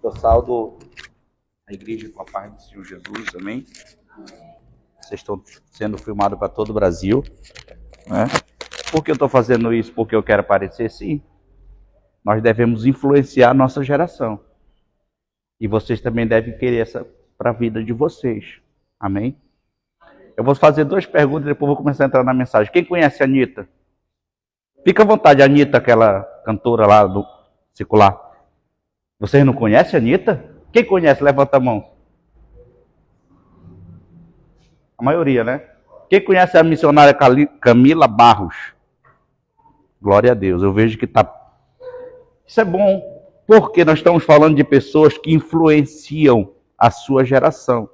Eu saldo a igreja com a paz do Senhor Jesus, amém? Vocês estão sendo filmados para todo o Brasil, né? Por que eu estou fazendo isso? Porque eu quero aparecer? Sim. Nós devemos influenciar a nossa geração. E vocês também devem querer essa para a vida de vocês, amém? Eu vou fazer 2 perguntas e depois vou começar a entrar na mensagem. Quem conhece a Anitta? Fica à vontade, a Anitta, aquela cantora lá do secular. Vocês não conhecem a Anitta? Quem conhece? Levanta a mão. A maioria, né? Quem conhece a missionária Camila Barros? Glória a Deus, eu vejo que tá... Isso é bom, porque nós estamos falando de pessoas que influenciam a sua geração.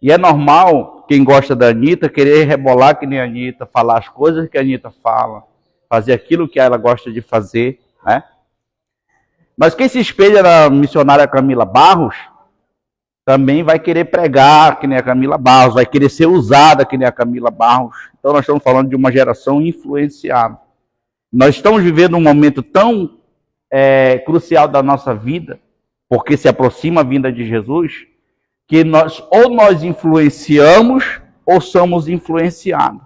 E é normal, quem gosta da Anitta, querer rebolar que nem a Anitta, falar as coisas que a Anitta fala, fazer aquilo que ela gosta de fazer, né? Mas quem se espelha na missionária Camila Barros, também vai querer pregar que nem a Camila Barros, vai querer ser usada que nem a Camila Barros. Então nós estamos falando de uma geração influenciada. Nós estamos vivendo um momento tão crucial da nossa vida, porque se aproxima a vinda de Jesus, que nós influenciamos ou somos influenciados.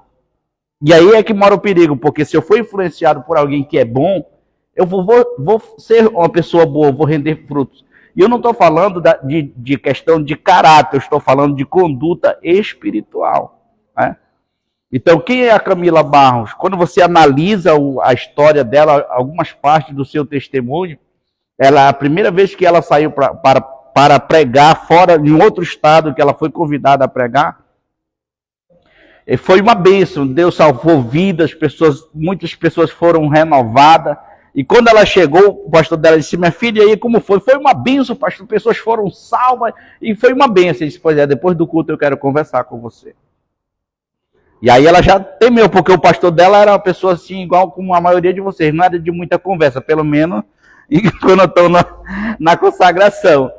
E aí é que mora o perigo, porque se eu for influenciado por alguém que é bom, eu vou ser uma pessoa boa, vou render frutos. E eu não estou falando de questão de caráter, eu estou falando de conduta espiritual, né? Então, quem é a Camila Barros? Quando você analisa a história dela, algumas partes do seu testemunho, a primeira vez que ela saiu para pregar fora, em outro estado, que ela foi convidada a pregar, foi uma bênção. Deus salvou vidas, muitas pessoas foram renovadas. E quando ela chegou, o pastor dela disse: minha filha, aí como foi? Foi uma bênção, pastor, pessoas foram salvas, e foi uma bênção. Ele disse: pois é, depois do culto eu quero conversar com você. E aí ela já temeu, porque o pastor dela era uma pessoa assim, igual como a maioria de vocês, não era de muita conversa, pelo menos quando eu estou na consagração.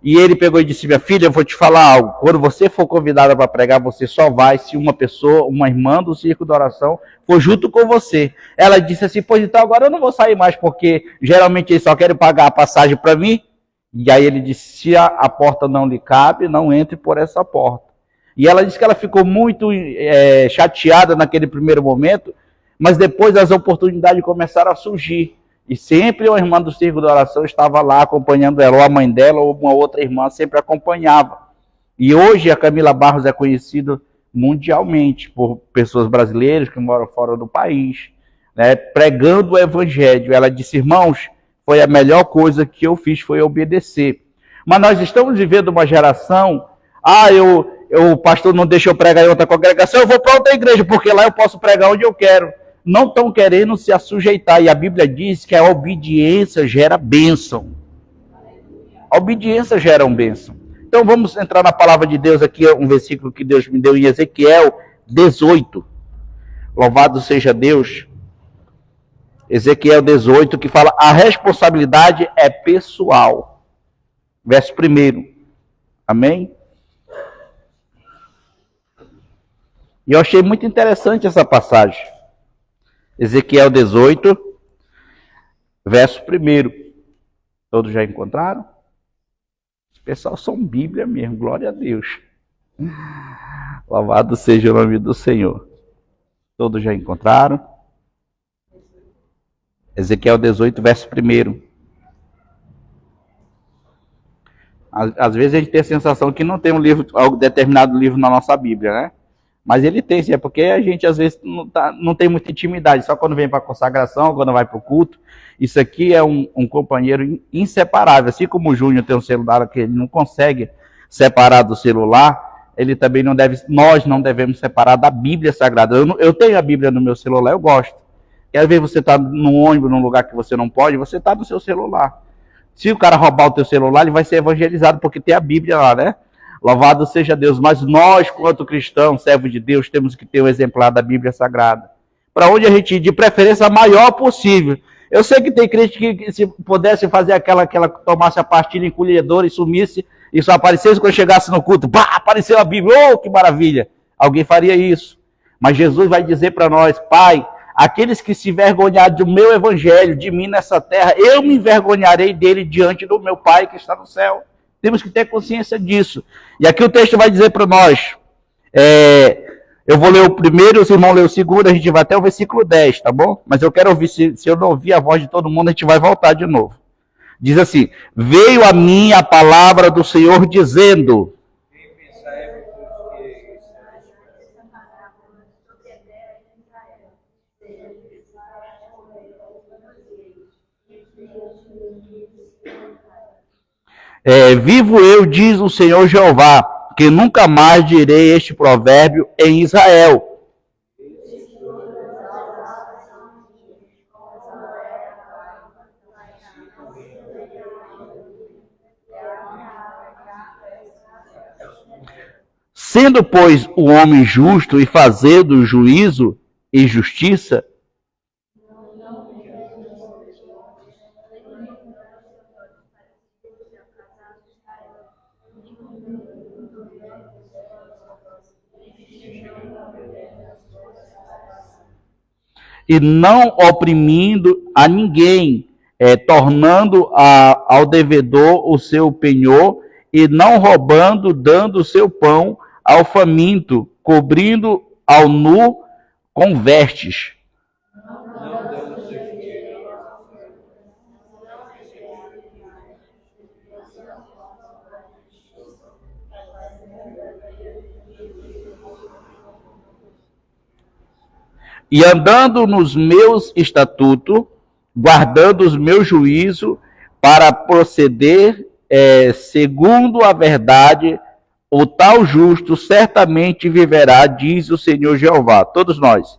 E ele pegou e disse: minha filha, eu vou te falar algo, quando você for convidada para pregar, você só vai se uma pessoa, uma irmã do Círculo da Oração, for junto com você. Ela disse assim: pois então agora eu não vou sair mais, porque geralmente eles só querem pagar a passagem para mim. E aí ele disse: se a porta não lhe cabe, não entre por essa porta. E ela disse que ela ficou muito chateada naquele primeiro momento, mas depois as oportunidades começaram a surgir. E sempre uma irmã do Círculo da Oração estava lá acompanhando ela, ou a mãe dela, ou uma outra irmã sempre acompanhava. E hoje a Camila Barros é conhecida mundialmente por pessoas brasileiras que moram fora do país, né, pregando o evangelho. Ela disse: irmãos, foi a melhor coisa que eu fiz, foi obedecer. Mas nós estamos vivendo uma geração: o pastor não deixa eu pregar em outra congregação, eu vou para outra igreja, porque lá eu posso pregar onde eu quero. Não estão querendo se assujeitar. E a Bíblia diz que a obediência gera bênção. A obediência gera uma bênção. Então vamos entrar na palavra de Deus aqui, um versículo que Deus me deu em Ezequiel 18. Louvado seja Deus. Ezequiel 18, que fala: a responsabilidade é pessoal. Verso 1. Amém? E eu achei muito interessante essa passagem. Ezequiel 18, verso 1. Todos já encontraram? Os pessoal são Bíblia mesmo, glória a Deus. Louvado seja o nome do Senhor. Todos já encontraram? Ezequiel 18, verso 1. Às vezes a gente tem a sensação que não tem um livro, algum determinado livro na nossa Bíblia, né? Mas ele tem, sim, é porque a gente às vezes não tem muita intimidade, só quando vem para a consagração, quando vai para o culto. Isso aqui é um companheiro inseparável. Assim como o Júnior tem um celular que ele não consegue separar do celular, ele também nós não devemos separar da Bíblia Sagrada. Eu tenho a Bíblia no meu celular, eu gosto. E às vezes você está no ônibus, num lugar que você não pode, você está no seu celular. Se o cara roubar o teu celular, ele vai ser evangelizado, porque tem a Bíblia lá, né? Louvado seja Deus. Mas nós, quanto cristãos, servos de Deus, temos que ter um exemplar da Bíblia Sagrada. Para onde a gente ir, de preferência, a maior possível. Eu sei que tem crente que se pudesse fazer que ela tomasse a pastilha encolhedora e sumisse, e só aparecesse quando chegasse no culto. Pá, apareceu a Bíblia, oh, que maravilha. Alguém faria isso. Mas Jesus vai dizer para nós: Pai, aqueles que se envergonharem do meu evangelho, de mim nessa terra, eu me envergonharei dele diante do meu Pai que está no céu. Temos que ter consciência disso. E aqui o texto vai dizer para nós, eu vou ler o primeiro, os irmãos ler o segundo, a gente vai até o versículo 10, tá bom? Mas eu quero ouvir, se eu não ouvir a voz de todo mundo, a gente vai voltar de novo. Diz assim, veio a mim a palavra do Senhor dizendo... vivo eu, diz o Senhor Jeová, que nunca mais direi este provérbio em Israel. Sendo, pois, o homem justo e fazendo juízo e justiça, e não oprimindo a ninguém, tornando ao devedor o seu penhor, e não roubando, dando o seu pão ao faminto, cobrindo ao nu com vestes. E andando nos meus estatutos, guardando os meus juízos, para proceder segundo a verdade, o tal justo certamente viverá, diz o Senhor Jeová. Todos nós.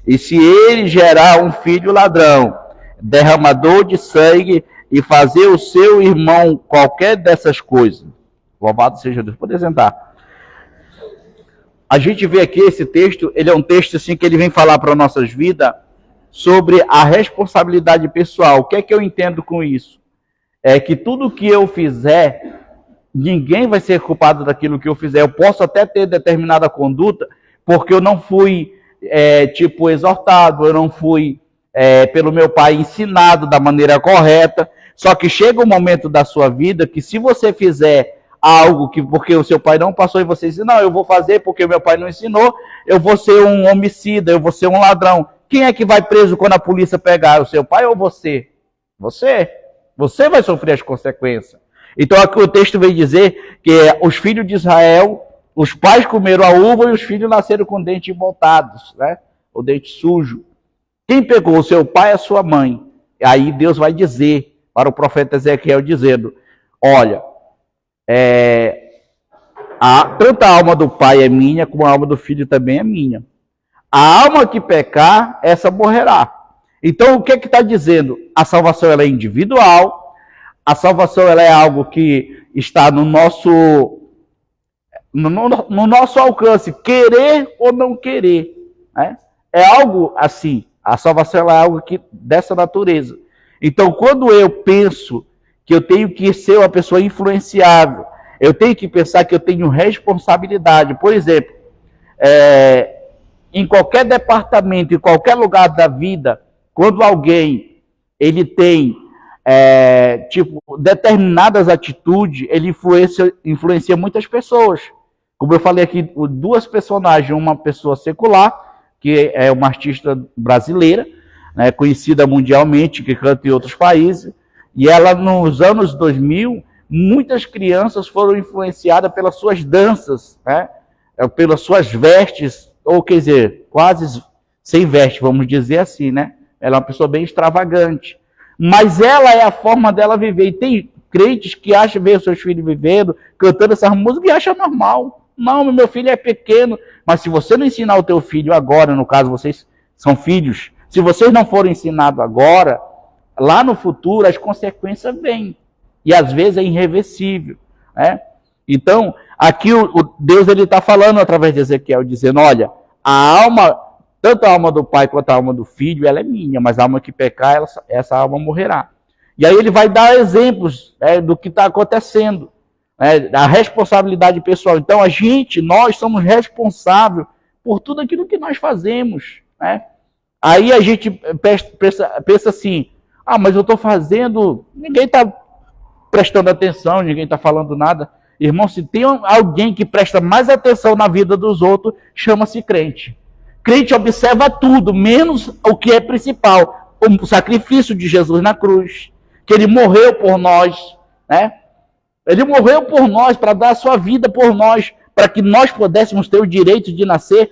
E se ele gerar um filho ladrão, derramador de sangue, e fazer o seu irmão qualquer dessas coisas, louvado seja Deus. Pode sentar. A gente vê aqui esse texto, ele é um texto assim que ele vem falar para nossas vidas sobre a responsabilidade pessoal. O que é que eu entendo com isso? É que tudo que eu fizer, ninguém vai ser culpado daquilo que eu fizer. Eu posso até ter determinada conduta, porque eu não fui, exortado, eu não fui, pelo meu pai, ensinado da maneira correta. Só que chega um momento da sua vida que se você fizer algo que porque o seu pai não passou e você diz, não, eu vou fazer porque meu pai não ensinou, eu vou ser um homicida, eu vou ser um ladrão. Quem é que vai preso quando a polícia pegar? O seu pai ou você? Você. Você vai sofrer as consequências. Então aqui o texto vem dizer que os filhos de Israel, os pais comeram a uva e os filhos nasceram com dentes emboltados, né? O dente sujo. Quem pegou o seu pai e a sua mãe? Aí Deus vai dizer para o profeta Ezequiel dizendo, olha, tanto a alma do pai é minha, como a alma do filho também é minha. A alma que pecar, essa morrerá. Então, o que está dizendo? A salvação ela é individual, a salvação ela é algo que está no nosso alcance, querer ou não querer. Né? É algo assim, a salvação ela é algo dessa natureza. Então, quando eu penso que eu tenho que ser uma pessoa influenciável, eu tenho que pensar que eu tenho responsabilidade. Por exemplo, em qualquer departamento, em qualquer lugar da vida, quando alguém ele tem determinadas atitudes, ele influencia muitas pessoas. Como eu falei aqui, duas personagens, uma pessoa secular, que é uma artista brasileira, né, conhecida mundialmente, que canta em outros países, e ela, nos anos 2000, muitas crianças foram influenciadas pelas suas danças, né? Pelas suas vestes, ou quer dizer, quase sem veste, vamos dizer assim, né? Ela é uma pessoa bem extravagante. Mas ela é a forma dela viver. E tem crentes que acham ver os seus filhos vivendo, cantando essas músicas e acham normal. Não, meu filho é pequeno. Mas se você não ensinar o teu filho agora, no caso vocês são filhos, se vocês não forem ensinados agora, lá no futuro as consequências vêm. E às vezes é irreversível. Né? Então, aqui o Deus está falando através de Ezequiel, dizendo, olha, a alma, tanto a alma do pai quanto a alma do filho, ela é minha, mas a alma que pecar, essa alma morrerá. E aí ele vai dar exemplos do que está acontecendo, da responsabilidade pessoal. Então, nós somos responsáveis por tudo aquilo que nós fazemos. Né? Aí a gente pensa assim, mas eu estou fazendo, ninguém está prestando atenção, ninguém está falando nada. Irmão, se tem alguém que presta mais atenção na vida dos outros, chama-se crente. Crente observa tudo, menos o que é principal. O sacrifício de Jesus na cruz, que ele morreu por nós, né? Ele morreu por nós, para dar a sua vida por nós, para que nós pudéssemos ter o direito de nascer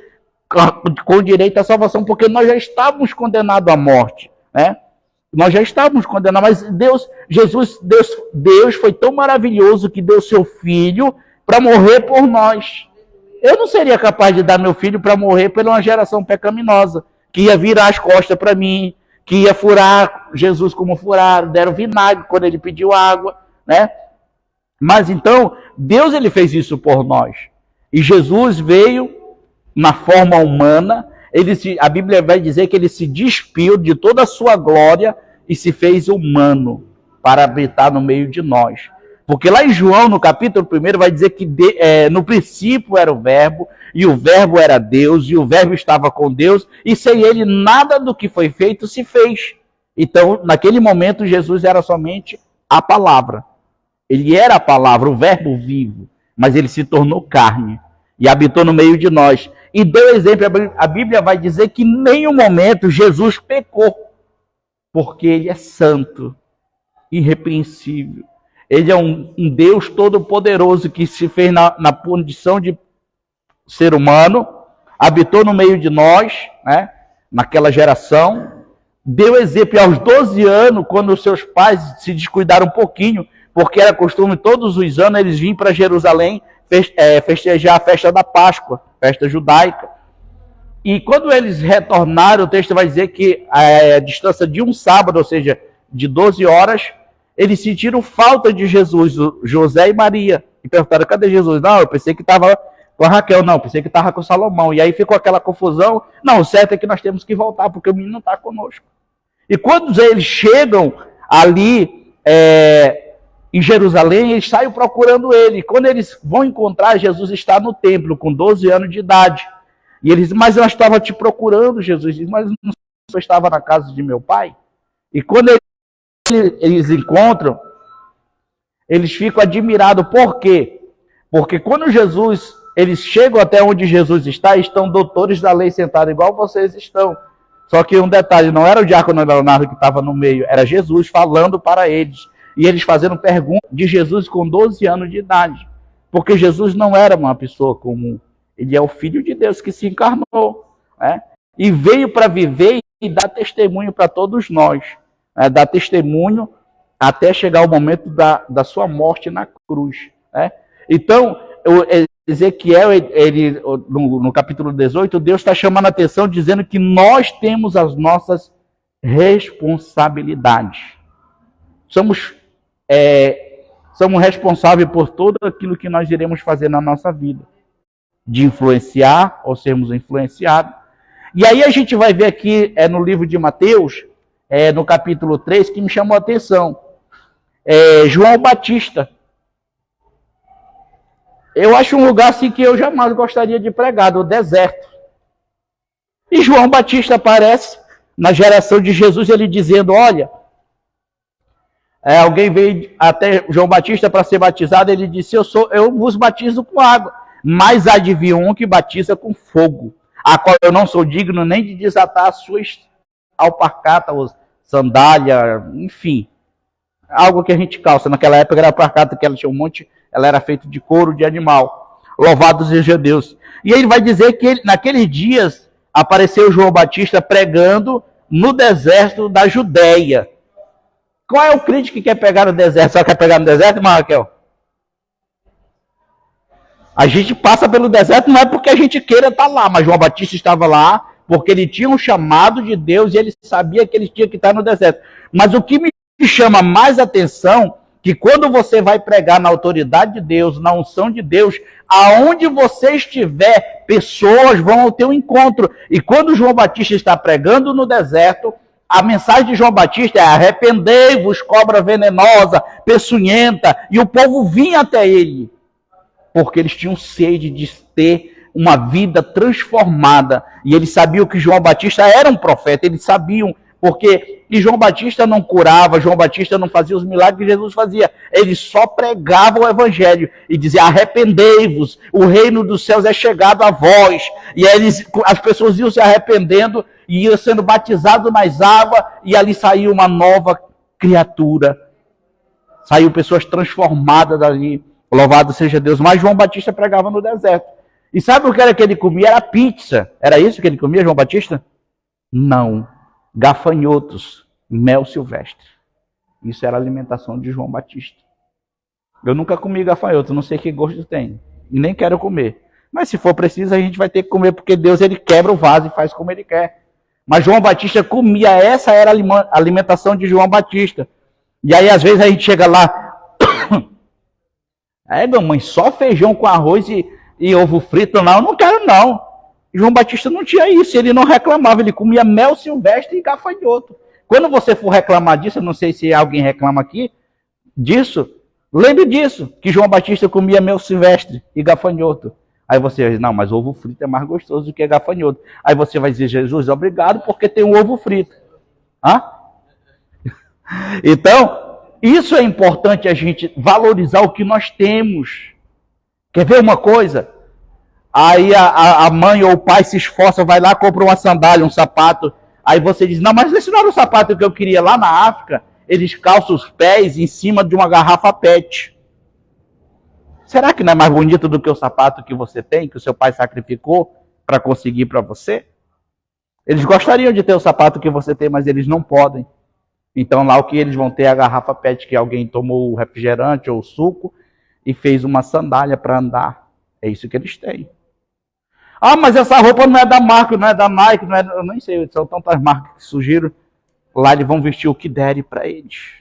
com direito à salvação, porque nós já estávamos condenados à morte, né? Nós já estávamos condenados, mas Deus foi tão maravilhoso que deu seu filho para morrer por nós. Eu não seria capaz de dar meu filho para morrer por uma geração pecaminosa, que ia virar as costas para mim, que ia furar Jesus como furaram, deram vinagre quando ele pediu água, né? Mas então, Deus ele fez isso por nós. E Jesus veio na forma humana, a Bíblia vai dizer que ele se despiu de toda a sua glória e se fez humano para habitar no meio de nós. Porque lá em João, no capítulo 1, vai dizer que no princípio era o Verbo, e o Verbo era Deus, e o Verbo estava com Deus, e sem ele nada do que foi feito se fez. Então, naquele momento, Jesus era somente a palavra. Ele era a palavra, o Verbo vivo, mas ele se tornou carne e habitou no meio de nós. E deu exemplo, a Bíblia vai dizer que em nenhum momento Jesus pecou, porque ele é santo, irrepreensível. Ele é um Deus todo-poderoso que se fez na condição de ser humano, habitou no meio de nós, né, naquela geração, deu exemplo aos 12 anos, quando os seus pais se descuidaram um pouquinho, porque era costume todos os anos eles virem para Jerusalém festejar a festa da Páscoa, festa judaica. E quando eles retornaram, o texto vai dizer que a distância de um sábado, ou seja, de 12 horas, eles sentiram falta de Jesus, José e Maria. E perguntaram, cadê Jesus? Não, eu pensei que estava com a Raquel. Não, eu pensei que estava com Salomão. E aí ficou aquela confusão. Não, o certo é que nós temos que voltar, porque o menino não está conosco. E quando eles chegam ali em Jerusalém, eles saem procurando ele. Quando eles vão encontrar, Jesus está no templo, com 12 anos de idade. E eles dizem, mas eu estava te procurando, Jesus. Mas não eu estava na casa de meu pai? E quando eles encontram, eles ficam admirados. Por quê? Porque quando eles chegam até onde Jesus está, estão doutores da lei sentados igual vocês estão. Só que um detalhe, não era o diácono Leonardo que estava no meio, era Jesus falando para eles. E eles fazendo perguntas de Jesus com 12 anos de idade. Porque Jesus não era uma pessoa comum. Ele é o Filho de Deus que se encarnou, né? E veio para viver e dar testemunho para todos nós. Dar testemunho até chegar o momento da sua morte na cruz, né? Então, Ezequiel, no capítulo 18, Deus está chamando a atenção, dizendo que nós temos as nossas responsabilidades. Somos responsáveis por tudo aquilo que nós iremos fazer na nossa vida. De influenciar ou sermos influenciados. E aí a gente vai ver aqui no livro de Mateus, no capítulo 3, que me chamou a atenção. João Batista. Eu acho um lugar assim que eu jamais gostaria de pregar, do deserto. E João Batista aparece na geração de Jesus, ele dizendo, olha, alguém veio até João Batista para ser batizado, ele disse, eu vos batizo com água, mas há de vir um que batiza com fogo, a qual eu não sou digno nem de desatar as suas alparcata, sandália, enfim, algo que a gente calça. Naquela época era alparcata, que ela tinha um monte, ela era feita de couro de animal. Louvado seja Deus. E ele vai dizer que naqueles dias apareceu João Batista pregando no deserto da Judéia. Qual é o crente que quer pegar no deserto? Só quer pegar no deserto, irmã Raquel? A gente passa pelo deserto não é porque a gente queira estar lá, mas João Batista estava lá porque ele tinha um chamado de Deus e ele sabia que ele tinha que estar no deserto. Mas o que me chama mais atenção, que quando você vai pregar na autoridade de Deus, na unção de Deus, aonde você estiver, pessoas vão ao teu encontro. E quando João Batista está pregando no deserto, a mensagem de João Batista é: arrependei-vos, cobra venenosa, peçonhenta, e o povo vinha até ele, porque eles tinham sede de ter uma vida transformada. E eles sabiam que João Batista era um profeta, eles sabiam, porque e João Batista não curava, João Batista não fazia os milagres que Jesus fazia. Ele só pregava o evangelho e dizia: arrependei-vos, o reino dos céus é chegado a vós. E aí as pessoas iam se arrependendo e iam sendo batizados nas águas, e ali saiu uma nova criatura. Saiu pessoas transformadas dali. Louvado seja Deus. Mas João Batista pregava no deserto. E sabe o que era que ele comia? Era pizza. Era isso que ele comia, João Batista? Não. Gafanhotos, mel silvestre. Isso era a alimentação de João Batista. Eu nunca comi gafanhoto, não sei que gosto tem. E nem quero comer. Mas se for preciso, a gente vai ter que comer, porque Deus ele quebra o vaso e faz como ele quer. Mas João Batista comia, essa era a alimentação de João Batista. E aí às vezes a gente chega lá, mamãe, só feijão com arroz e ovo frito? Não, eu não quero não. João Batista não tinha isso, ele não reclamava, ele comia mel silvestre e gafanhoto. Quando você for reclamar disso, eu não sei se alguém reclama aqui disso, lembre disso, que João Batista comia mel silvestre e gafanhoto. Aí você vai dizer: não, mas ovo frito é mais gostoso do que gafanhoto. Aí você vai dizer: Jesus, obrigado, porque tem um ovo frito. Hã? Então, isso é importante, a gente valorizar o que nós temos. Quer ver uma coisa? Aí a mãe ou o pai se esforça, vai lá, compra uma sandália, um sapato. Aí você diz: não, mas esse não era o sapato que eu queria. Lá na África, eles calçam os pés em cima de uma garrafa PET. Será que não é mais bonito do que o sapato que você tem, que o seu pai sacrificou para conseguir para você? Eles gostariam de ter o sapato que você tem, mas eles não podem. Então lá o que eles vão ter é a garrafa PET que alguém tomou o refrigerante ou o suco e fez uma sandália para andar. É isso que eles têm. Ah, mas essa roupa não é da marca, não é da Nike, não é, eu nem sei, são tantas marcas que surgiram. Lá eles vão vestir o que derem para eles.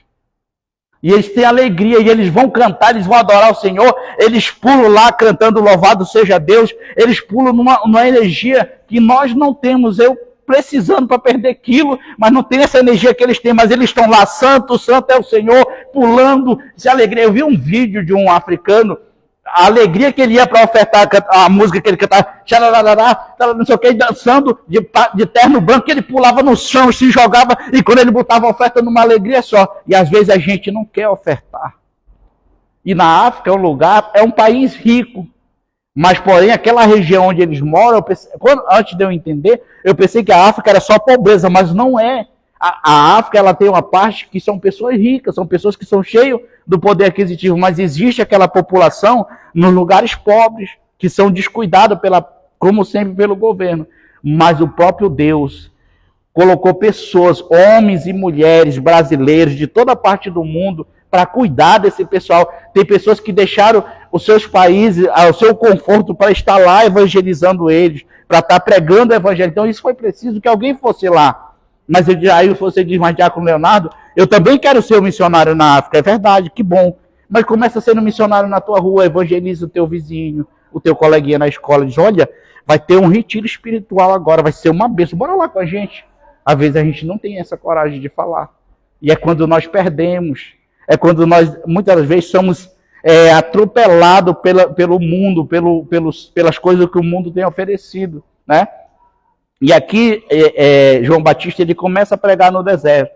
E eles têm alegria, e eles vão cantar, eles vão adorar o Senhor, eles pulam lá cantando louvado seja Deus, eles pulam numa energia que nós não temos. Eu precisando para perder quilo, mas não tem essa energia que eles têm, mas eles estão lá, santo, santo é o Senhor, pulando, se alegria. Eu vi um vídeo de um africano, a alegria que ele ia para ofertar a música que ele cantava, não sei o que, dançando de terno branco, que ele pulava no chão, se jogava, e quando ele botava a oferta numa alegria só. E às vezes a gente não quer ofertar. E na África é um país rico, mas porém aquela região onde eles moram, antes de eu entender, eu pensei que a África era só pobreza, mas não é. A África ela tem uma parte que são pessoas ricas, são pessoas que são cheias do poder aquisitivo, mas existe aquela população nos lugares pobres, que são descuidados, como sempre, pelo governo. Mas o próprio Deus colocou pessoas, homens e mulheres brasileiros de toda parte do mundo, para cuidar desse pessoal. Tem pessoas que deixaram os seus países, o seu conforto, para estar lá evangelizando eles, para estar pregando o evangelho. Então isso foi preciso que alguém fosse lá. Mas aí você diz: mas Diácono Leonardo, eu também quero ser um missionário na África. É verdade, que bom. Mas começa sendo um missionário na tua rua, evangeliza o teu vizinho, o teu coleguinha na escola, diz: olha, vai ter um retiro espiritual agora, vai ser uma bênção, bora lá com a gente. Às vezes a gente não tem essa coragem de falar. E é quando nós perdemos, é quando nós, muitas vezes, somos atropelados pelo mundo, pelas coisas que o mundo tem oferecido, né? E aqui, João Batista, ele começa a pregar no deserto,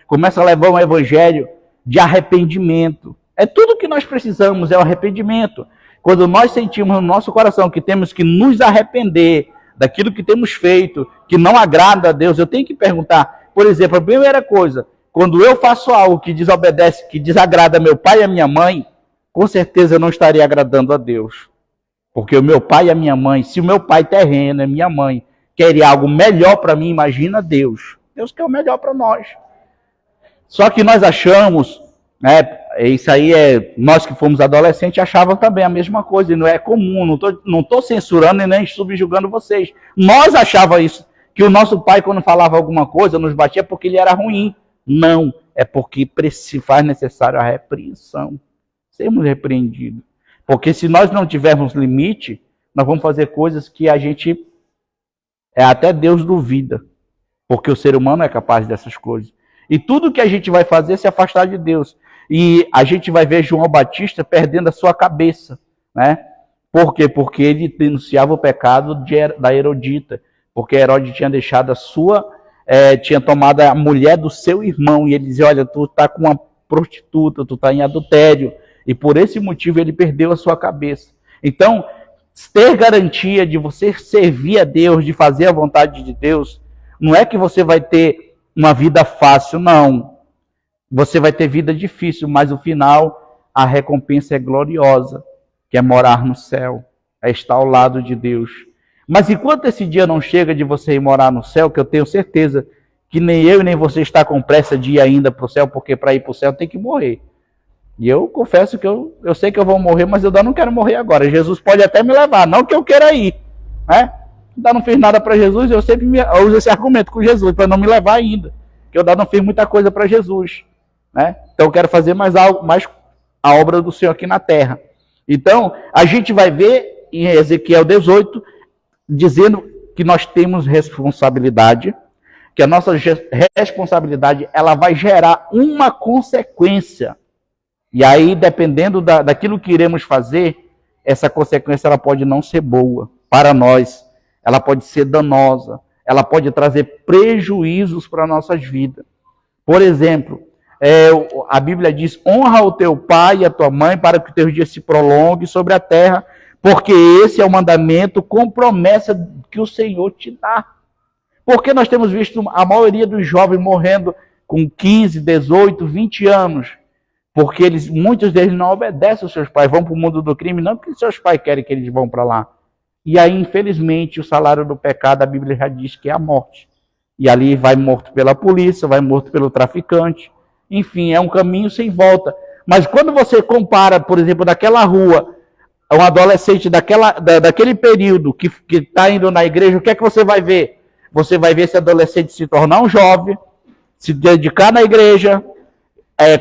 começa a levar um evangelho de arrependimento. É tudo que nós precisamos, é o arrependimento. Quando nós sentimos no nosso coração que temos que nos arrepender daquilo que temos feito, que não agrada a Deus, eu tenho que perguntar, por exemplo, a primeira coisa, quando eu faço algo que desobedece, que desagrada meu pai e a minha mãe, com certeza eu não estaria agradando a Deus. Porque o meu pai e a minha mãe, se o meu pai terreno é minha mãe, quer algo melhor para mim, imagina Deus. Deus quer o melhor para nós. Só que nós achamos, né, isso aí nós que fomos adolescentes achavam também a mesma coisa, e não é comum, não tô censurando e nem subjugando vocês. Nós achávamos isso, que o nosso pai quando falava alguma coisa, nos batia porque ele era ruim. Não, é porque se faz necessário a repreensão. Sermos repreendidos. Porque se nós não tivermos limite, nós vamos fazer coisas que a gente... até Deus duvida, porque o ser humano é capaz dessas coisas. E tudo que a gente vai fazer é se afastar de Deus. E a gente vai ver João Batista perdendo a sua cabeça, né? Por quê? Porque ele denunciava o pecado da Herodita, porque Herodes tinha deixado tinha tomado a mulher do seu irmão, e ele dizia, olha, tu está com uma prostituta, tu está em adultério, e por esse motivo ele perdeu a sua cabeça. Então, ter garantia de você servir a Deus, de fazer a vontade de Deus, não é que você vai ter uma vida fácil, não. Você vai ter vida difícil, mas no final a recompensa é gloriosa, que é morar no céu, é estar ao lado de Deus. Mas enquanto esse dia não chega de você ir morar no céu, que eu tenho certeza que nem eu e nem você está com pressa de ir ainda para o céu, porque para ir para o céu tem que morrer. E eu confesso que eu sei que eu vou morrer, mas eu ainda não quero morrer agora. Jesus pode até me levar, não que eu queira ir. Né? Ainda não fiz nada para Jesus, eu sempre uso esse argumento com Jesus, para não me levar ainda. Que eu ainda não fiz muita coisa para Jesus. Né? Então eu quero fazer mais a obra do Senhor aqui na terra. Então, a gente vai ver em Ezequiel 18, dizendo que nós temos responsabilidade, que a nossa responsabilidade ela vai gerar uma consequência. E aí, dependendo daquilo que iremos fazer, essa consequência ela pode não ser boa para nós, ela pode ser danosa, ela pode trazer prejuízos para nossas vidas. Por exemplo, a Bíblia diz, honra o teu pai e a tua mãe para que os teus dias se prolonguem sobre a terra, porque esse é o mandamento com promessa que o Senhor te dá. Porque nós temos visto a maioria dos jovens morrendo com 15, 18, 20 anos, porque muitos deles não obedecem aos seus pais, vão para o mundo do crime, não porque seus pais querem que eles vão para lá. E aí, infelizmente, o salário do pecado, a Bíblia já diz que é a morte. E ali vai morto pela polícia, vai morto pelo traficante. Enfim, é um caminho sem volta. Mas quando você compara, por exemplo, daquela rua, um adolescente daquele período que está indo na igreja, o que é que você vai ver? Você vai ver esse adolescente se tornar um jovem, se dedicar na igreja,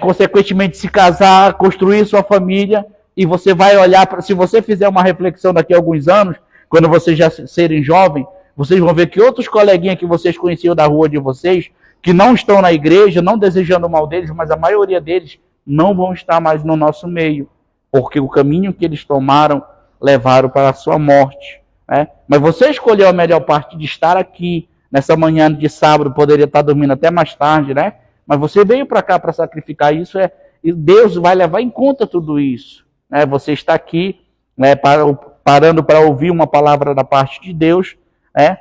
consequentemente se casar, construir sua família, e você vai olhar, se você fizer uma reflexão daqui a alguns anos, quando vocês já serem jovens, vocês vão ver que outros coleguinhas que vocês conheciam da rua de vocês, que não estão na igreja, não desejando o mal deles, mas a maioria deles não vão estar mais no nosso meio, porque o caminho que eles tomaram levaram para a sua morte. Né? Mas você escolheu a melhor parte de estar aqui, nessa manhã de sábado, poderia estar dormindo até mais tarde, né? Mas você veio para cá para sacrificar isso, e Deus vai levar em conta tudo isso. Né? Você está aqui, né, parando para ouvir uma palavra da parte de Deus, né?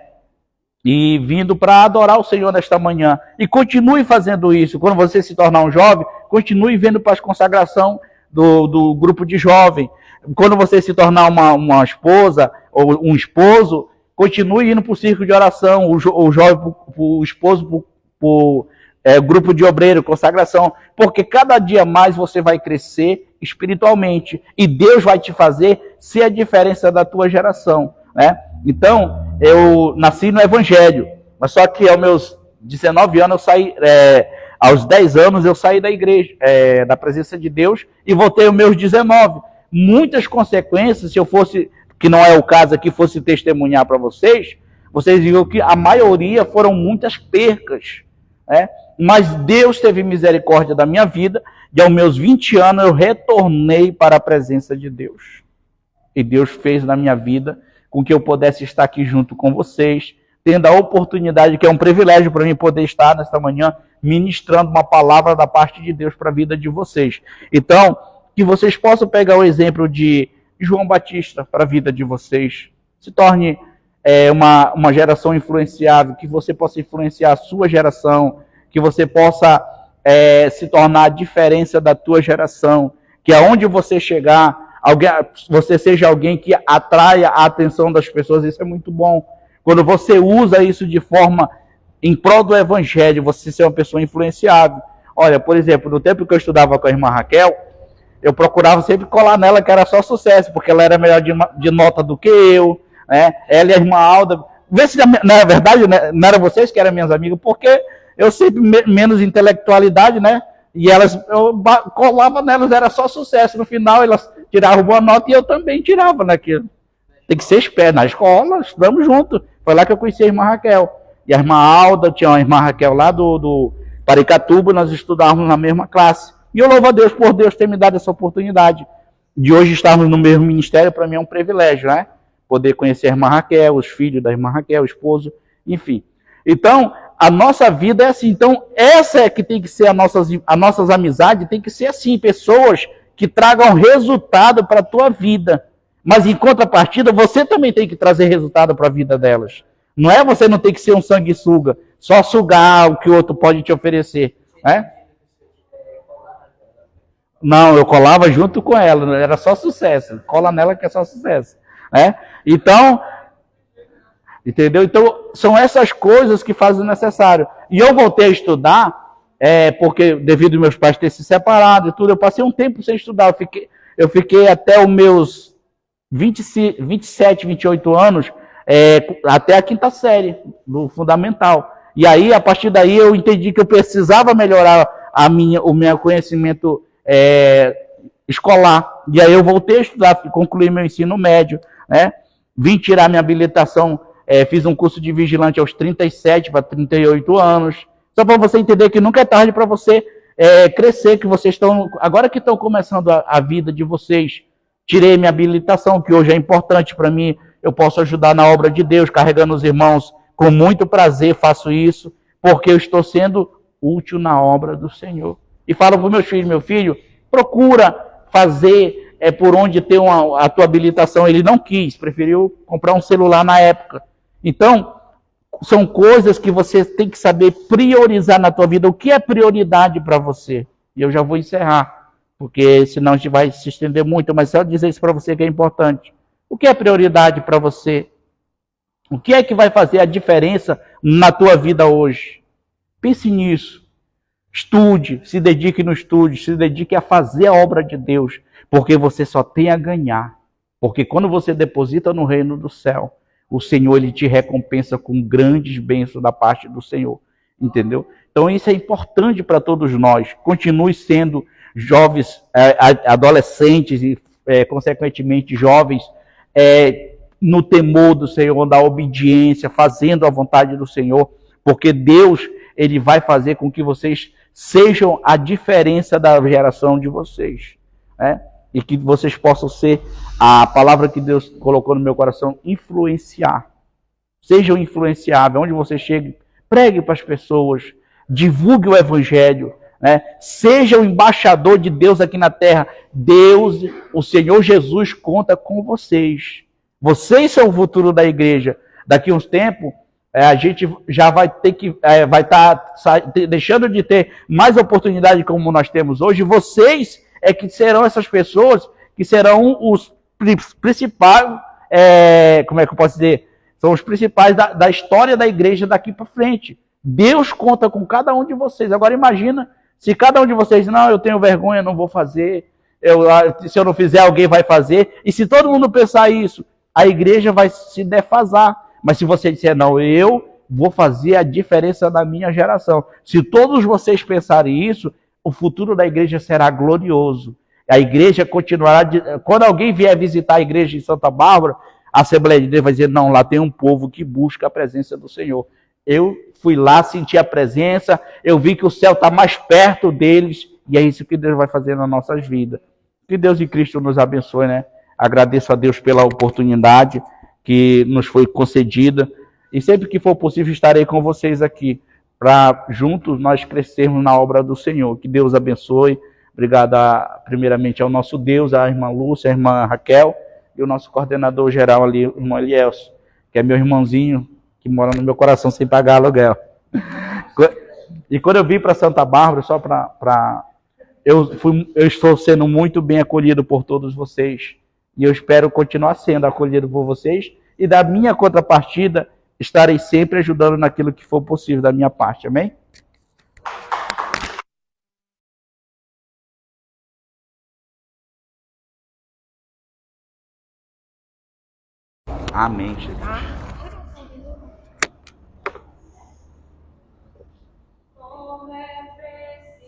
E vindo para adorar o Senhor nesta manhã. E continue fazendo isso. Quando você se tornar um jovem, continue vendo para a consagração do grupo de jovem. Quando você se tornar uma esposa ou um esposo, continue indo para o círculo de oração, o jovem para o esposo, para o grupo de obreiro, consagração. Porque cada dia mais você vai crescer espiritualmente. E Deus vai te fazer ser a diferença da tua geração. Né? Então, eu nasci no Evangelho, mas só que aos meus 19 anos eu saí, aos 10 anos eu saí da igreja, da presença de Deus, e voltei aos meus 19. Muitas consequências, se eu fosse, que não é o caso aqui, fosse testemunhar para vocês viram que a maioria foram muitas percas, né? Mas Deus teve misericórdia da minha vida, e aos meus 20 anos eu retornei para a presença de Deus. E Deus fez na minha vida com que eu pudesse estar aqui junto com vocês, tendo a oportunidade, que é um privilégio para mim poder estar nesta manhã, ministrando uma palavra da parte de Deus para a vida de vocês. Então, que vocês possam pegar o exemplo de João Batista para a vida de vocês. Se torne uma geração influenciável, que você possa influenciar a sua geração, que você possa se tornar a diferença da tua geração, que aonde você chegar, você seja alguém que atraia a atenção das pessoas. Isso é muito bom. Quando você usa isso de forma em prol do Evangelho, você ser uma pessoa influenciável. Olha, por exemplo, no tempo que eu estudava com a irmã Raquel, eu procurava sempre colar nela que era só sucesso, porque ela era melhor de nota do que eu, né? Ela e a irmã Alda. Vê se, na verdade, né, não eram vocês que eram minhas amigas, porque eu sempre menos intelectualidade, né? E eu colava nelas, era só sucesso. No final, elas tiravam boa nota e eu também tirava naquilo. Tem que ser esperto. Na escola, estudamos juntos. Foi lá que eu conheci a irmã Raquel. E a irmã Alda, tinha uma irmã Raquel lá do Paricatuba, nós estudávamos na mesma classe. E eu louvo a Deus por Deus ter me dado essa oportunidade. de hoje estarmos no mesmo ministério, para mim é um privilégio, né? Poder conhecer a irmã Raquel, os filhos da irmã Raquel, o esposo, enfim. Então, a nossa vida é assim. Então, essa é que tem que ser as nossas amizades, tem que ser assim, pessoas que tragam resultado para a tua vida. Mas em contrapartida, você também tem que trazer resultado para a vida delas. Não é você não ter que ser um sanguessuga, só sugar o que o outro pode te oferecer, né? Não, eu colava junto com ela, era só sucesso. Cola nela que é só sucesso, né? Então, entendeu? Então, são essas coisas que fazem o necessário. E eu voltei a estudar, porque devido aos meus pais terem se separado e tudo, eu passei um tempo sem estudar. Eu fiquei até os meus 27, 28 anos, até a quinta série do fundamental. E aí, a partir daí, eu entendi que eu precisava melhorar o meu conhecimento escolar. E aí eu voltei a estudar, concluí meu ensino médio, né? Vim tirar minha habilitação, fiz um curso de vigilante aos 37 para 38 anos. Só para você entender que nunca é tarde para você crescer, que vocês estão, agora que estão começando a vida de vocês. Tirei minha habilitação, que hoje é importante para mim, eu posso ajudar na obra de Deus, carregando os irmãos, com muito prazer faço isso, porque eu estou sendo útil na obra do Senhor. E falo para os meus filhos, meu filho, procura fazer por onde ter a tua habilitação. Ele não quis, preferiu comprar um celular na época. Então, são coisas que você tem que saber priorizar na tua vida. O que é prioridade para você? E eu já vou encerrar, porque senão a gente vai se estender muito, mas só dizer isso para você que é importante. O que é prioridade para você? O que é que vai fazer a diferença na tua vida hoje? Pense nisso. Estude, se dedique no estudo, se dedique a fazer a obra de Deus, porque você só tem a ganhar. Porque quando você deposita no reino do céu, o Senhor ele te recompensa com grandes bênçãos da parte do Senhor, entendeu? Então isso é importante para todos nós. Continue sendo jovens, adolescentes e, consequentemente, jovens, no temor do Senhor, da obediência, fazendo a vontade do Senhor, porque Deus ele vai fazer com que vocês sejam a diferença da geração de vocês, né? E que vocês possam ser, a palavra que Deus colocou no meu coração, influenciar. Sejam influenciáveis, onde você chegue, pregue para as pessoas, divulgue o evangelho, né? Seja o embaixador de Deus aqui na terra. Deus, o Senhor Jesus conta com vocês. Vocês são o futuro da igreja. Daqui a uns tempos, a gente já vai ter que, vai estar deixando de ter mais oportunidade como nós temos hoje. Vocês é que serão essas pessoas que serão os principais, como é que eu posso dizer? São os principais da história da igreja daqui para frente. Deus conta com cada um de vocês. Agora imagina se cada um de vocês, não, eu tenho vergonha, não vou fazer, se eu não fizer, alguém vai fazer. E se todo mundo pensar isso, a igreja vai se defasar. Mas se você disser, não, eu vou fazer a diferença da minha geração. Se todos vocês pensarem isso, o futuro da igreja será glorioso. A igreja continuará... Quando alguém vier visitar a igreja em Santa Bárbara, a Assembleia de Deus vai dizer, não, lá tem um povo que busca a presença do Senhor. Eu fui lá, senti a presença, eu vi que o céu está mais perto deles, e é isso que Deus vai fazer nas nossas vidas. Que Deus e Cristo nos abençoe, né? Agradeço a Deus pela oportunidade que nos foi concedida, e sempre que for possível estarei com vocês aqui, para juntos nós crescermos na obra do Senhor. Que Deus abençoe. Obrigado primeiramente ao nosso Deus, à irmã Lúcia, à irmã Raquel, e o nosso coordenador geral ali, o irmão Elielson, que é meu irmãozinho, que mora no meu coração sem pagar aluguel. E quando eu vim para Santa Bárbara, só eu estou sendo muito bem acolhido por todos vocês. E eu espero continuar sendo acolhido por vocês. E da minha contrapartida, estarei sempre ajudando naquilo que for possível da minha parte. Amém? Amém, Jesus. Como é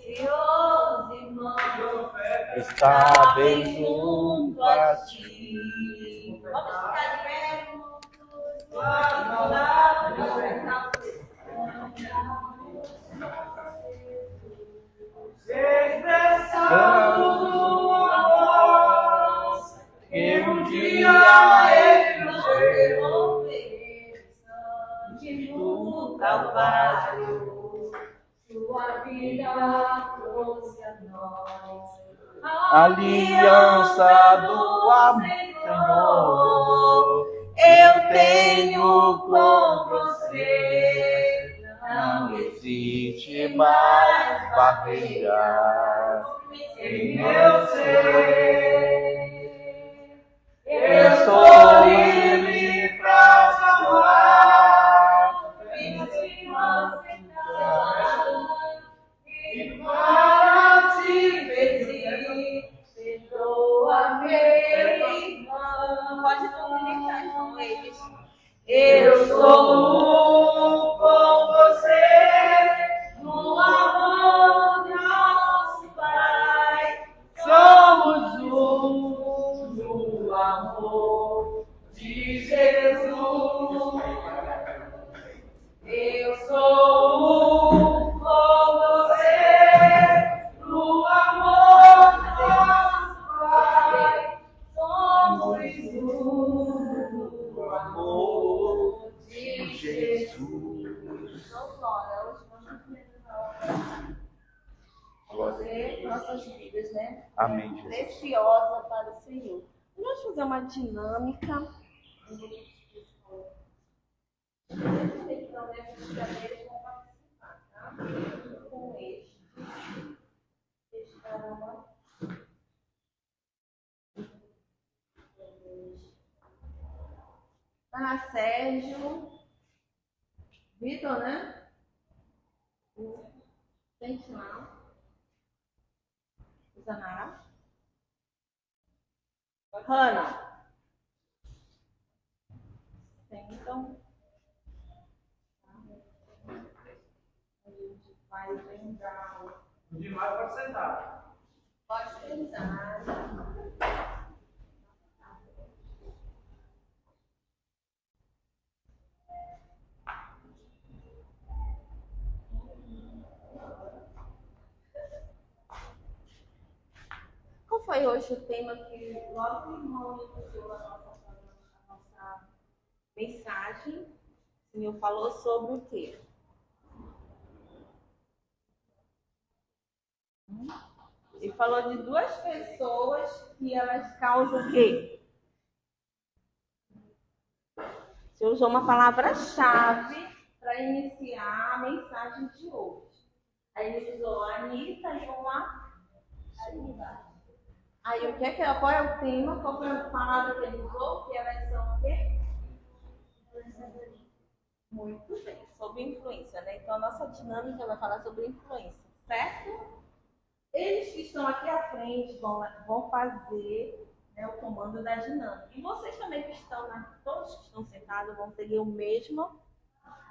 precioso, irmão, Está bem junto a ti. vamos ficar de pé Expressando o amor aliança do amor, Senhor, eu tenho com você. Não existe mais barreira em meu ser. Eu sou livre pra te amar, e para te pedir, perdoa meu irmão. Pode comunicar com eles. Eu sou com você no amor de nosso Pai. Somos um no amor de Jesus. Eu sou um com você no amor de nosso Pai. Somos um no amor de Jesus. Então, glória, hoje vamos fazer nossas vidas, né? Amém, Jesus. Preciosa para o Senhor. Vamos fazer uma dinâmica. Então, nessas cadeiras vão participar, tá? Com este. Sérgio. Vitor, né? Gente lá. Zanara. Hanna. Sentam. A gente vai lembrar. Demais para sentar. Pode sentar. Qual foi hoje o tema que logo o irmão iniciou a nossa mensagem? O Senhor falou sobre o quê? Ele falou de duas pessoas que elas causam o quê? Você usou uma palavra-chave para iniciar a mensagem de hoje. Aí ele usou a Anitta e uma Aníbal. Aí o que é qual é o tema? Qual foi a palavra que ele usou? Que elas são o quê? Muito bem, sobre influência, né? Então a nossa dinâmica vai falar sobre influência, certo? Eles que estão aqui à frente vão fazer, né, o comando da dinâmica. E vocês também que estão, todos que estão sentados vão seguir o mesmo,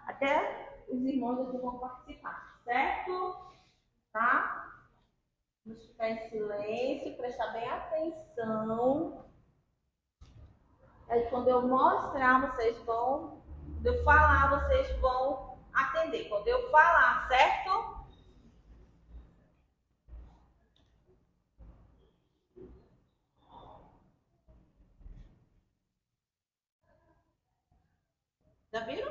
até os irmãos aqui vão participar, certo? Tá? Vamos ficar em silêncio, prestar bem atenção. Aí quando eu mostrar, vocês vão, quando eu falar, vocês vão atender. Quando eu falar, certo? Já viram?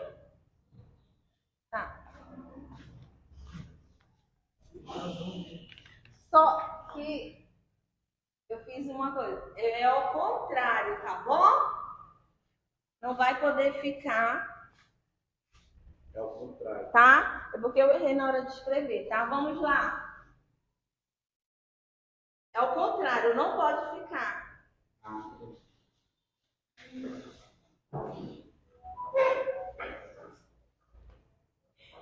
Tá. Só que eu fiz uma coisa. É ao contrário, tá bom? Não vai poder ficar. É o contrário. Tá? É porque eu errei na hora de escrever, tá? Vamos lá. É ao contrário, não pode ficar.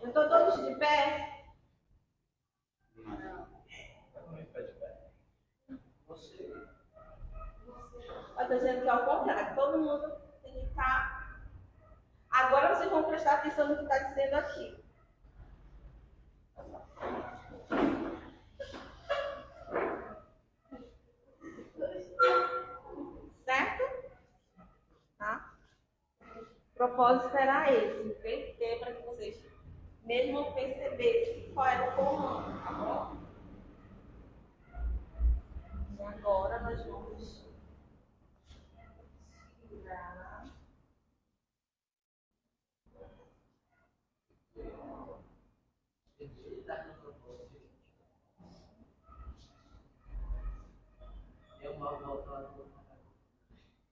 Eu tô todos de pé? Não. Eu tô dizendo que é ao contrário. Todo mundo tem que estar. Agora vocês vão prestar atenção no que está dizendo aqui. Certo? Tá? O propósito era esse, entender para que vocês mesmo percebessem qual era o comando, tá bom? E agora nós vamos tirar.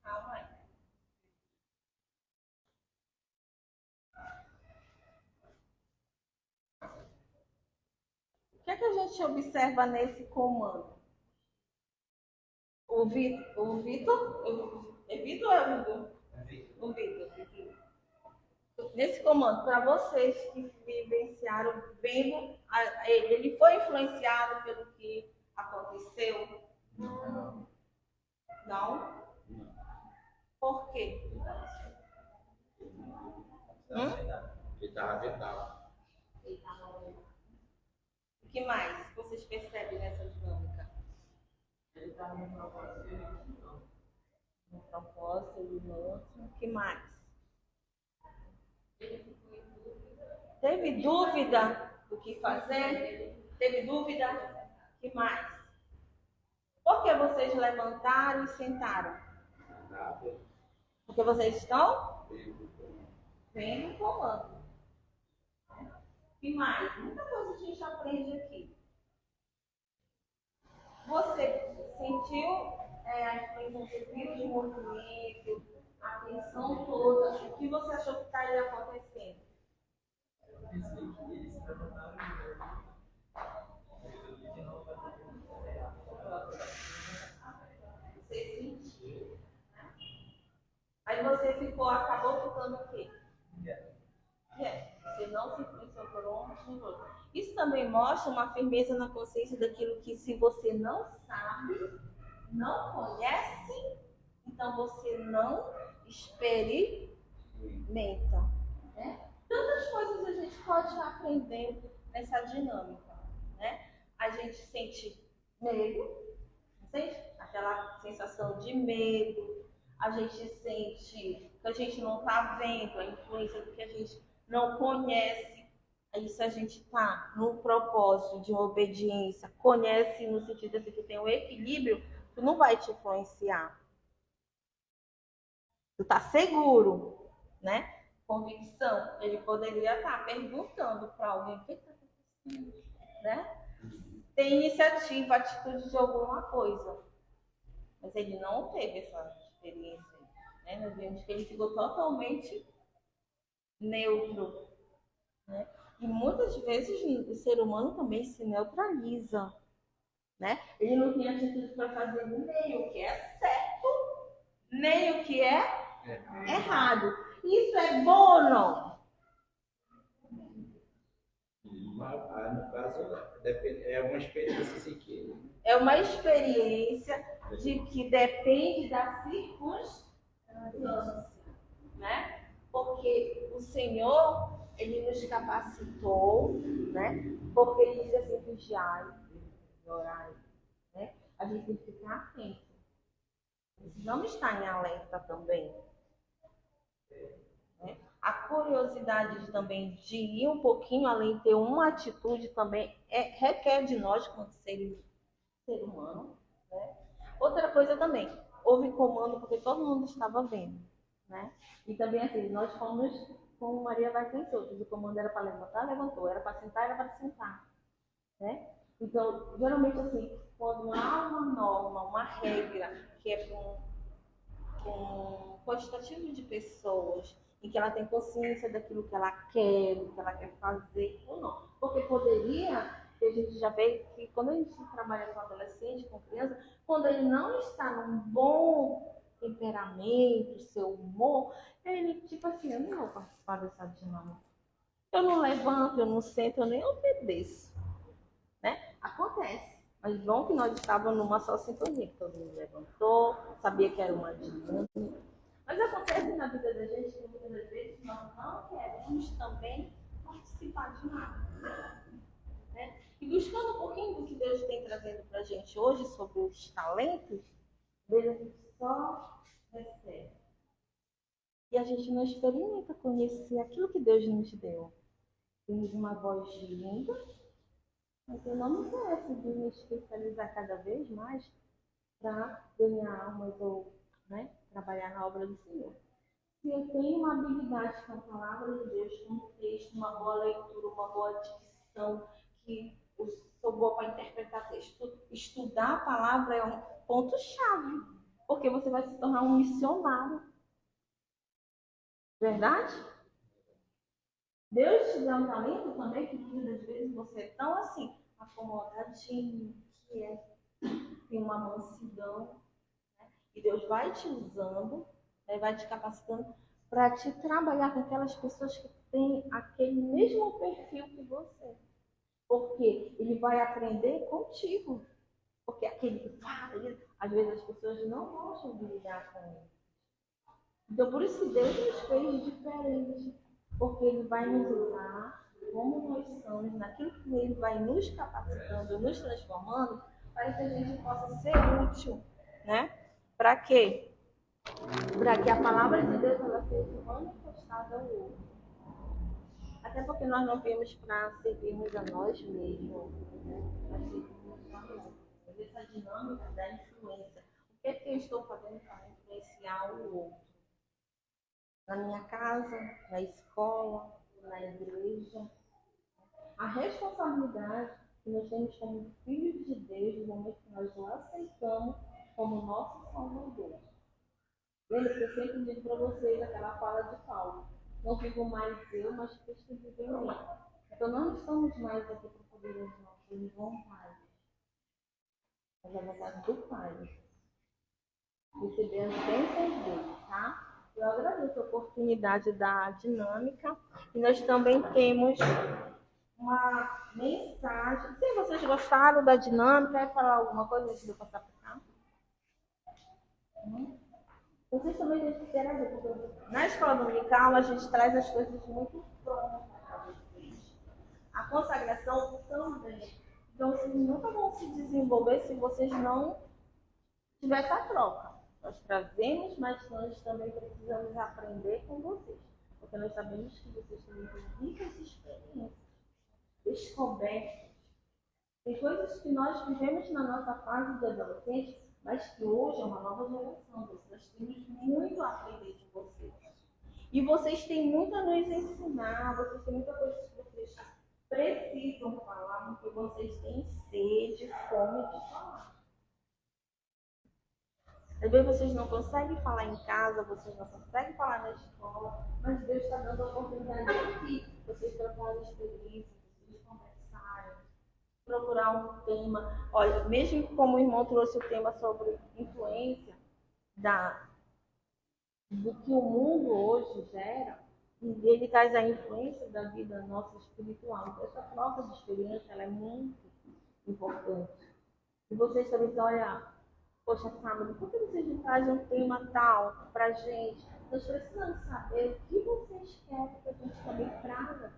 Calma aí. O que é que a gente observa nesse comando? O Vitor? É Vitor ou é Hugo? O Vitor. Nesse comando, para vocês que vivenciaram, vendo, ele foi influenciado pelo que aconteceu? Não. Não? Por quê? Ele estava vedado. O que mais vocês percebem nessa dinâmica? Ele estava no propósito. No propósito, ele não. O que mais? Teve dúvida do que fazer? Teve dúvida? O que mais? Por que vocês levantaram e sentaram? Nada. Porque vocês estão vendo o comando. O que mais? Muita coisa a gente aprende aqui. Você sentiu a influência de movimento, a atenção toda, o que você achou que estaria acontecendo? Pensei que eles se levantaram de novo. Você sentiu. Aí você acabou ficando o quê? Você não se influenciou por um. Isso também mostra uma firmeza na consciência daquilo que, se você não sabe, não conhece, então você não experimenta. Né? Tantas coisas a gente pode aprender nessa dinâmica. Né? A gente sente medo, sente aquela sensação de medo, a gente sente que a gente não está vendo a influência do que a gente não conhece. Isso a gente está no propósito de uma obediência, conhece no sentido de que tem um equilíbrio, tu não vai te influenciar. Tu tá seguro, né? Convicção. Ele poderia estar perguntando para alguém o que está acontecendo, né? Tem iniciativa, atitude de alguma coisa. Mas ele não teve essa experiência. Né? Nós vemos que ele ficou totalmente neutro. Né? E muitas vezes o ser humano também se neutraliza. Né? Ele não tem atitude para fazer nem o que é certo, nem o que é errado. Isso é bom ou não? No caso, é uma experiência assim que. É uma experiência de que depende da circunstância. Né? Porque o Senhor, Ele nos capacitou, né? Porque Ele diz assim, vigiai, orai, né? A gente tem que ficar atento. Precisamos estar em alerta também. Né? A curiosidade também de ir um pouquinho além, ter uma atitude também, requer de nós, como ser humano. Né? Outra coisa também, houve comando porque todo mundo estava vendo. Né? E também assim, nós fomos como Maria vai com os outros. O comando era para levantar, levantou. Era para sentar, era para sentar. Né? Então, geralmente assim, quando há uma norma, uma regra que é para um quantitativo de pessoas, em que ela tem consciência daquilo que ela quer, do que ela quer fazer ou não. Porque poderia, que a gente já vê que quando a gente trabalha com adolescente, com criança, quando ele não está num bom temperamento, seu humor, ele tipo assim, eu não vou participar dessa dinâmica. Eu não levanto, eu não sento, eu nem obedeço. Né? Acontece. Mas bom que nós estávamos numa só sintonia, que todo mundo levantou, sabia que era uma dinâmica. Mas acontece na vida da gente que muitas vezes nós não queremos também participar de nada. Né? E buscando um pouquinho do que Deus tem trazendo para a gente hoje sobre os talentos, a gente só recebe. E a gente não experimenta conhecer aquilo que Deus nos deu. Temos uma voz linda, mas eu não me interessa de me especializar cada vez mais para ganhar almas ou, né, trabalhar na obra do Senhor. Se eu tenho uma habilidade com a palavra de Deus, com um texto, uma boa leitura, uma boa dicção, que eu sou boa para interpretar texto, estudar a palavra ponto-chave, porque você vai se tornar um missionário. Verdade? Deus te dá um talento também, que muitas vezes você é tão assim, acomodadinho, que tem uma mansidão, né? E Deus vai te usando, né? Vai te capacitando para te trabalhar com aquelas pessoas que têm aquele mesmo perfil que você. Porque ele vai aprender contigo. Porque aquele que fala, às vezes as pessoas não gostam de lidar com ele. Então, por isso que Deus nos fez diferente. Porque ele vai nos usar como nós somos, naquilo que ele vai nos capacitando, nos transformando, para que a gente possa ser útil, né? Para quê? Para que a palavra de Deus ela seja manifestada ao outro. Até porque nós não vemos para servirmos a nós mesmos, né? Nós servimos a nós. Essa dinâmica da influência. O que é que eu estou fazendo para influenciar o outro? Na minha casa, na escola, na igreja. A responsabilidade que nós temos como filhos de Deus no momento que nós o aceitamos como nosso Salvador. Lembra que eu sempre digo para vocês aquela fala de Paulo: não vivo mais eu, mas Cristo vive em mim. Então não estamos mais aqui para poder as nossas vontades, mas a vontade do Pai. Receber as bênçãos dele, tá? Eu agradeço a oportunidade da dinâmica e nós também temos uma mensagem. Se vocês gostaram da dinâmica, quer falar alguma coisa antes de eu passar para cá? Vocês também têm que interagir, porque na escola dominical a gente traz as coisas muito prontas para vocês. A consagração também. Então, vocês nunca vão se desenvolver se vocês não tiverem essa troca. Nós trazemos, mas nós também precisamos aprender com vocês. Porque nós sabemos que vocês também têm ricas experiências, descobertas. Tem coisas que nós vivemos na nossa fase de adolescente, mas que hoje é uma nova geração. Nós temos muito a aprender de vocês. E vocês têm muito a nos ensinar, vocês têm muita coisa que vocês precisam falar, porque vocês têm sede, fome de falar. Às vezes vocês não conseguem falar em casa, vocês não conseguem falar na escola, mas Deus está dando a oportunidade aqui. Vocês trocarem experiências, vocês conversarem, procurar um tema. Olha, mesmo como o irmão trouxe o tema sobre influência do que o mundo hoje gera, e ele traz a influência da vida nossa espiritual. Então, essa troca de experiência ela é muito importante. E vocês também dizem, olha, poxa, sábado, por que vocês não trazem um tema tal para a gente? Nós precisamos saber o que vocês querem que a gente também traga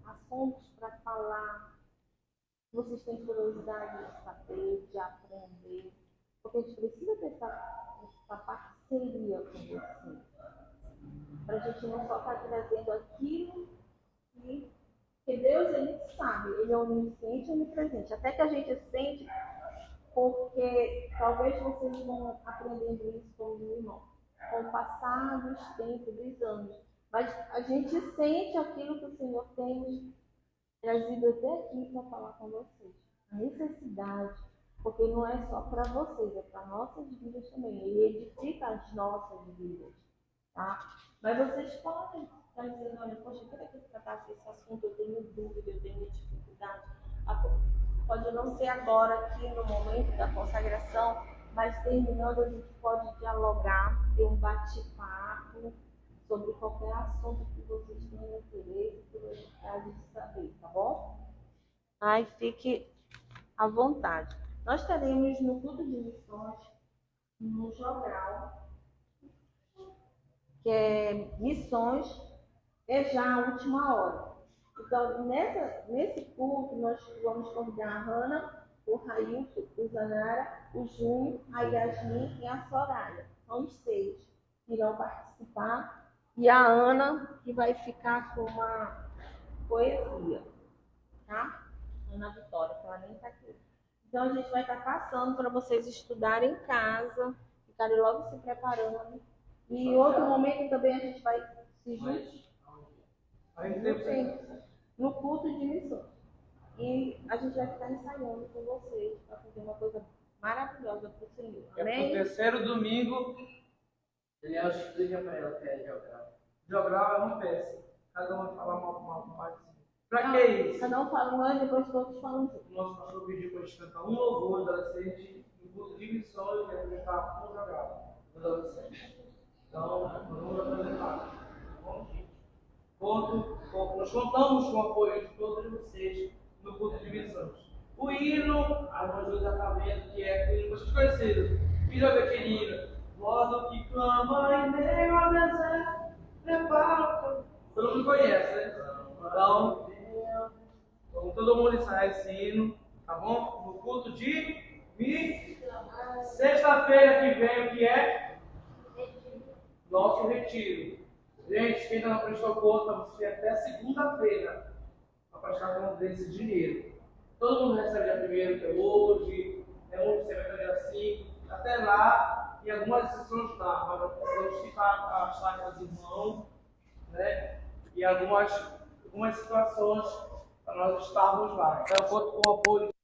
assuntos para falar. Vocês têm curiosidade de saber, de aprender. Porque a gente precisa ter essa parceria com vocês. Para a gente não só estar trazendo aquilo que Deus, ele sabe, ele é onisciente e onipresente. Até que a gente sente, porque talvez vocês vão aprendendo isso com o irmão, com o passar dos tempos, dos anos. Mas a gente sente aquilo que o Senhor tem nos trazido até aqui para falar com vocês. A necessidade, porque não é só para vocês, é para nossas vidas também. Ele edifica as nossas vidas, tá? Mas vocês podem estar dizendo, olha, poxa, eu queria que eu tratasse esse assunto, eu tenho dúvida, eu tenho dificuldade. Pode não ser agora, aqui no momento da consagração, mas terminando a gente pode dialogar, ter um bate-papo sobre qualquer assunto que vocês tenham interesse, curiosidade de saber, tá bom? Ai, fique à vontade. Nós teremos no culto de missões, no jogral, que é missões, é já a última hora. Então, nesse culto, nós vamos convidar a Hannah, o Railton, o Zanara, o Júnior, a Yasmin e a Soraya. São os 6 que irão participar. E a Ana, que vai ficar com uma poesia, tá? Ana Vitória, que ela nem está aqui. Então, a gente vai estar passando para vocês estudarem em casa, ficarem logo se preparando. E em outro momento também a gente vai se juntar no culto de missões. E a gente vai ficar ensaiando com vocês para fazer uma coisa maravilhosa para o Senhor. É pro Amém? terceiro domingo, Daniel explica para ela que é jogral. Jogral é uma peça. Cada um vai falar uma parte. Pra que isso? Cada um fala um ano, depois todos falam junto. O nosso pastor pediu para a gente cantar um louvor adolescente no culto de missões e apresentar um jogral adolescente. Então, vamos apresentar. Tá bom? Nós contamos com o apoio de todos vocês no culto de missões. O hino, a irmã Júlia está vendo que é o hino bastante conhecido. Filho da querida, modo que clama em meio ao deserto, prepara. Todo mundo conhece, né? Então, vamos todo mundo ensaiar esse hino, tá bom? No culto de sexta-feira que vem, o que é? Nosso retiro. Gente, quem ainda não prestou conta, você tem até segunda-feira para prestar conta desse dinheiro. Todo mundo recebe dia primeiro, que é hoje, um recebe até dia 5, até lá, e algumas exceções dá, mas nós precisamos ficar as taxas em mão, né? E algumas situações para nós estarmos lá. Então, eu conto com o apoio